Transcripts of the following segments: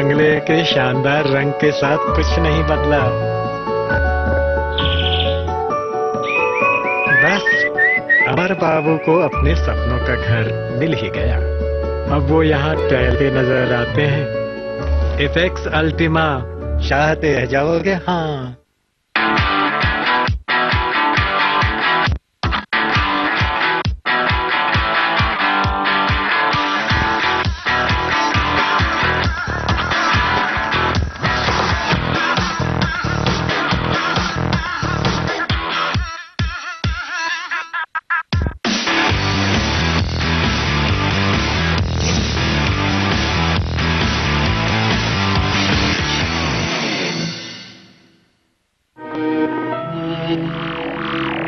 बंगले के शानदार रंग के साथ कुछ नहीं बदला। बस अमर बाबू को अपने सपनों का घर मिल ही गया। अब वो यहाँ टहलते नजर आते हैं। इफेक्ट्स अल्टीमा चाहते रह जाओगे। हाँ,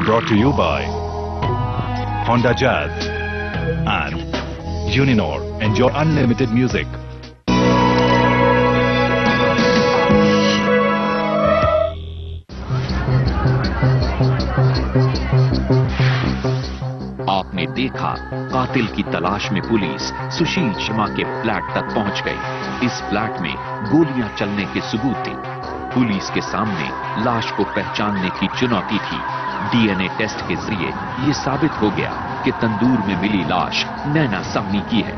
brought to you by Honda Jazz and Uninor. Enjoy unlimited music. आपने देखा कातिल की तलाश में पुलिस सुशील शर्मा के फ्लैट तक पहुंच गई। इस फ्लैट में गोलियां चलने के सबूत थे। पुलिस के सामने लाश को पहचानने की चुनौती थी। डीएनए टेस्ट के जरिए ये साबित हो गया कि तंदूर में मिली लाश नैना साहनी की है।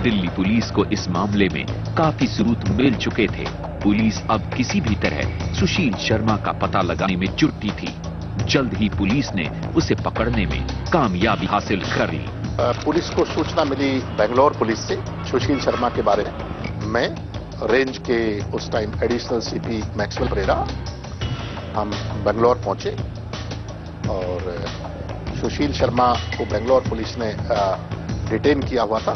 दिल्ली पुलिस को इस मामले में काफी सबूत मिल चुके थे। पुलिस अब किसी भी तरह सुशील शर्मा का पता लगाने में जुटी थी। जल्द ही पुलिस ने उसे पकड़ने में कामयाबी हासिल कर ली। पुलिस को सूचना मिली बेंगलोर पुलिस से सुशील शर्मा के बारे में। मैं रेंज के उस time additional CP Maxwell Pereira हम बेंगलोर पहुंचे और सुशील शर्मा को बेंगलोर पुलिस ने डिटेन किया हुआ था।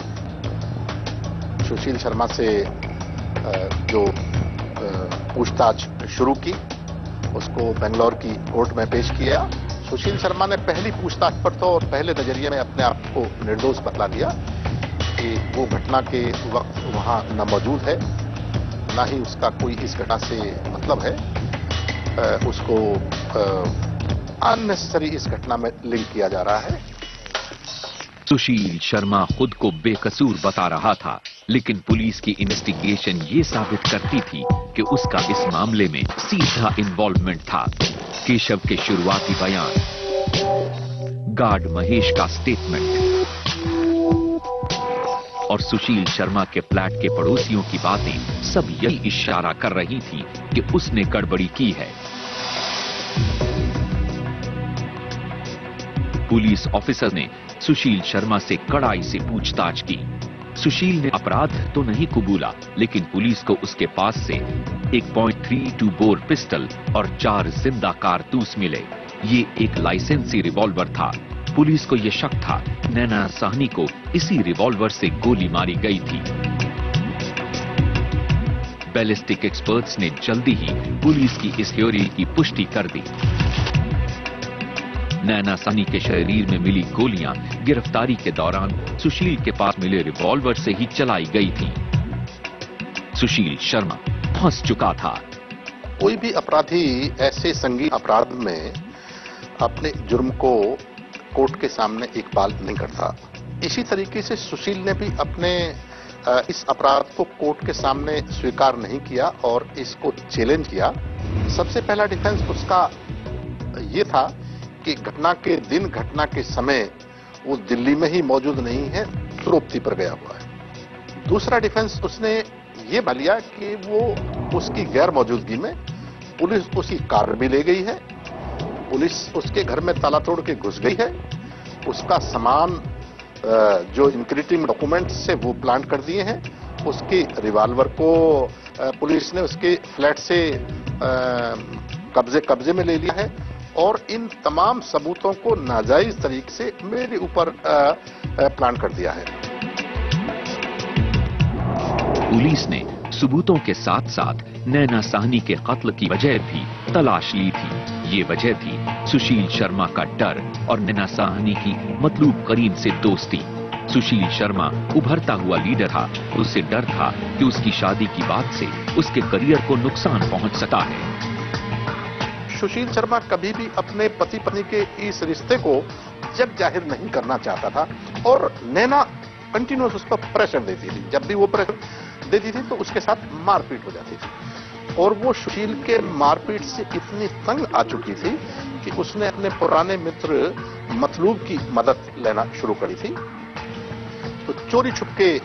सुशील शर्मा से जो पूछताछ शुरू की, उसको बेंगलोर की कोर्ट में पेश किया। सुशील शर्मा ने पहली पूछताछ पर तो और पहले नजरिए में अपने आप को निर्दोष बतला दिया कि वो घटना के वक्त वहां न मौजूद है, ना ही उसका कोई इस घटना से मतलब है। उसको अननेसेसरी इस घटना में लिंक किया जा रहा है। सुशील शर्मा खुद को बेकसूर बता रहा था, लेकिन पुलिस की इन्वेस्टिगेशन ये साबित करती थी कि उसका इस मामले में सीधा इन्वॉल्वमेंट था। केशव के शुरुआती बयान, गार्ड महेश का स्टेटमेंट और सुशील शर्मा के फ्लैट के पड़ोसियों की बातें सब यही इशारा कर रही थी कि उसने गड़बड़ी की है। पुलिस ऑफिसर ने सुशील शर्मा से कड़ाई से पूछताछ की। सुशील ने अपराध तो नहीं कबूला, लेकिन पुलिस को उसके पास से 1.32 बोर पिस्टल और 4 जिंदा कारतूस मिले। ये एक लाइसेंसी रिवॉल्वर था। पुलिस को यह शक था नैना साहनी को इसी रिवॉल्वर से गोली मारी गई थी। बैलिस्टिक एक्सपर्ट्स ने जल्दी ही पुलिस की इस थ्योरी की पुष्टि कर दी। नैना साहनी के शरीर में मिली गोलियां गिरफ्तारी के दौरान सुशील के पास मिले रिवॉल्वर से ही चलाई गई थी। सुशील शर्मा फंस चुका था। कोई भी अपराधी ऐसे संगीन अपराध में अपने जुर्म को कोर्ट के सामने एक बाल नहीं करता। इसी तरीके से सुशील ने भी अपने इस अपराध को कोर्ट के सामने स्वीकार नहीं किया और इसको चैलेंज किया। सबसे पहला डिफेंस उसका ये था कि घटना के दिन, घटना के समय वो दिल्ली में ही मौजूद नहीं है, द्रौपदी पर गया हुआ है। दूसरा डिफेंस उसने ये लिया कि वो उसकी गैर मौजूदगी में पुलिस उसकी कार भी ले गई है, पुलिस उसके घर में ताला तोड़ के घुस गई है, उसका सामान जो इंक्रिमिनेटिंग डॉक्यूमेंट से वो प्लांट कर दिए हैं, उसके रिवॉल्वर को पुलिस ने उसके फ्लैट से कब्जे में ले लिया है और इन तमाम सबूतों को नाजायज तरीके से मेरे ऊपर प्लांट कर दिया है। पुलिस ने सबूतों के साथ साथ नैना साहनी के कत्ल की वजह भी तलाश ली थी। ये वजह थी सुशील शर्मा का डर और नैना साहनी की मतलूब करीम से दोस्ती। सुशील शर्मा उभरता हुआ लीडर था, उससे डर था कि उसकी शादी की बात से उसके करियर को नुकसान पहुंच सकता है। सुशील शर्मा कभी भी अपने पति पत्नी के इस रिश्ते को जग जाहिर नहीं करना चाहता था और नैना कंटिन्यूस उस पर प्रेशर देती थी। जब भी वो प्रेशर देती थी तो उसके साथ मारपीट हो जाती थी। और वो सुशील के मारपीट से इतनी तंग आ चुकी थी कि उसने अपने पुराने मित्र मतलूब की मदद लेना शुरू करी थी। तो चोरी छुपके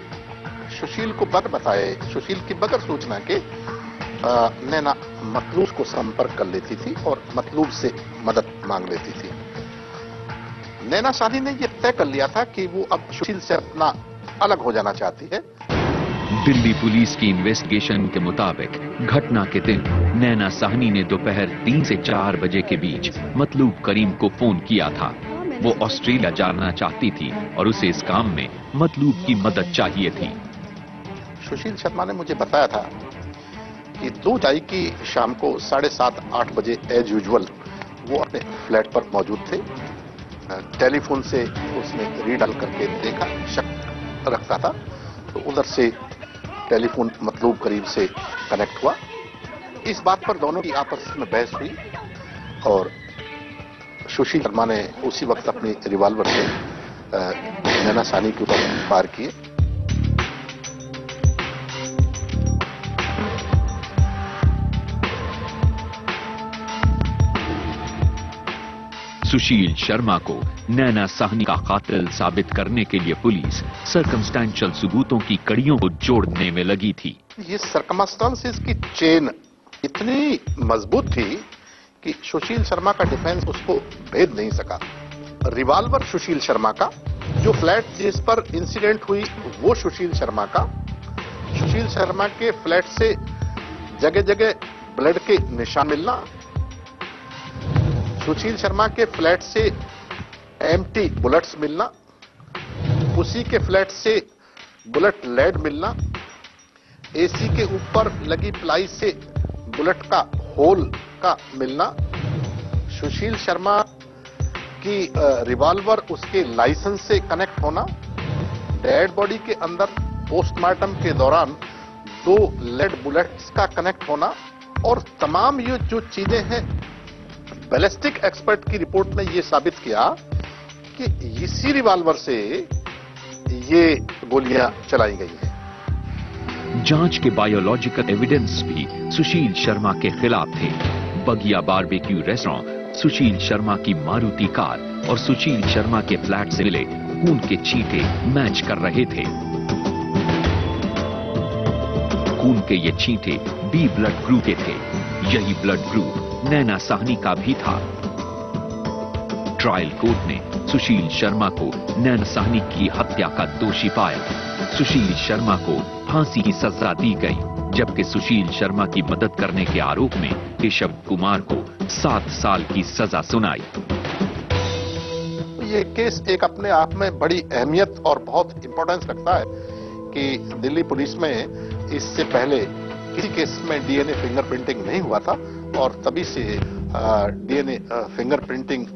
सुशील को बगैर बताए, सुशील की बगैर सूचना के नैना मतलूब को संपर्क कर लेती थी और मतलूब से मदद मांग लेती थी। नैना साहनी ने यह तय कर लिया था कि वो अब सुशील से अपना अलग हो जाना चाहती है। दिल्ली पुलिस की इन्वेस्टिगेशन के मुताबिक घटना के दिन नैना साहनी ने दोपहर 3 से 4 बजे के बीच मतलूब करीम को फोन किया था। वो ऑस्ट्रेलिया जाना चाहती थी और उसे इस काम में मतलूब की मदद चाहिए थी। सुशील शर्मा ने मुझे बताया था कि 2 जुलाई की शाम को 7:30-8 बजे एज यूजुअल वो अपने फ्लैट पर मौजूद थे। टेलीफोन से उसने रीडायल करके देखा, शक रखता था, तो उधर से टेलीफोन मतलूब करीब से कनेक्ट हुआ। इस बात पर दोनों की आपस में बहस हुई और सुशील शर्मा ने उसी वक्त अपनी रिवॉल्वर से नैना साहनी के ऊपर फायर किए। सुशील शर्मा को नैना साहनी का कातिल साबित करने के लिए पुलिस सर्कमस्टेंशियल सबूतों की कड़ियों को जोड़ने में लगी थी। ये सर्कमस्टेंसेस की चेन इतनी मजबूत थी कि सुशील शर्मा का डिफेंस उसको भेद नहीं सका। रिवॉल्वर सुशील शर्मा का, जो फ्लैट जिस पर इंसिडेंट हुई वो सुशील शर्मा का, सुशील शर्मा के फ्लैट से जगह जगह ब्लड के निशान मिलना, सुशील शर्मा के फ्लैट से एम्प्टी बुलेट्स मिलना, उसी के फ्लैट से बुलेट लेड मिलना, एसी के ऊपर लगी प्लाई से बुलेट का होल का मिलना, सुशील शर्मा की रिवॉल्वर उसके लाइसेंस से कनेक्ट होना, डेड बॉडी के अंदर पोस्टमार्टम के दौरान 2 लेड बुलेट्स का कनेक्ट होना, और तमाम ये जो चीजें हैं बैलिस्टिक एक्सपर्ट की रिपोर्ट ने यह साबित किया कि इसी रिवॉल्वर से ये गोलियां चलाई गई हैं। जांच के बायोलॉजिकल एविडेंस भी सुशील शर्मा के खिलाफ थे। बगिया बारबेक्यू रेस्टोरेंट, सुशील शर्मा की मारुति कार और सुशील शर्मा के फ्लैट से मिले खून के छींटे मैच कर रहे थे। खून के ये छींटे बी ब्लड ग्रुप के थे। यही ब्लड ग्रुप नैना साहनी का भी था। ट्रायल कोर्ट ने सुशील शर्मा को नैना साहनी की हत्या का दोषी पाया। सुशील शर्मा को फांसी की सजा दी गई, जबकि सुशील शर्मा की मदद करने के आरोप में केशव कुमार को 7 साल की सजा सुनाई। ये केस एक अपने आप में बड़ी अहमियत और बहुत इंपॉर्टेंस रखता है कि दिल्ली पुलिस में इससे पहले किसी केस में डीएनए फिंगरप्रिंटिंग नहीं हुआ था, और तभी से डीएनए फिंगरप्रिंटिंग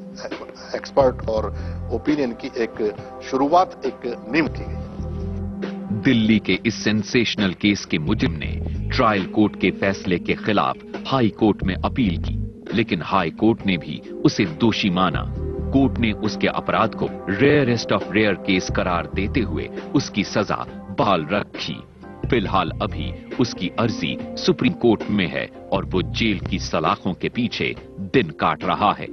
एक्सपर्ट और ओपिनियन की एक शुरुआत, एक नींव की गई। दिल्ली के इस सेंसेशनल केस के मुजरिम ने ट्रायल कोर्ट के फैसले के खिलाफ हाई कोर्ट में अपील की, लेकिन हाई कोर्ट ने भी उसे दोषी माना। कोर्ट ने उसके अपराध को रेयरेस्ट ऑफ रेयर केस करार देते हुए उसकी सजा बहाल रखी। फिलहाल अभी उसकी अर्जी सुप्रीम कोर्ट में है और वो जेल की सलाखों के पीछे दिन काट रहा है।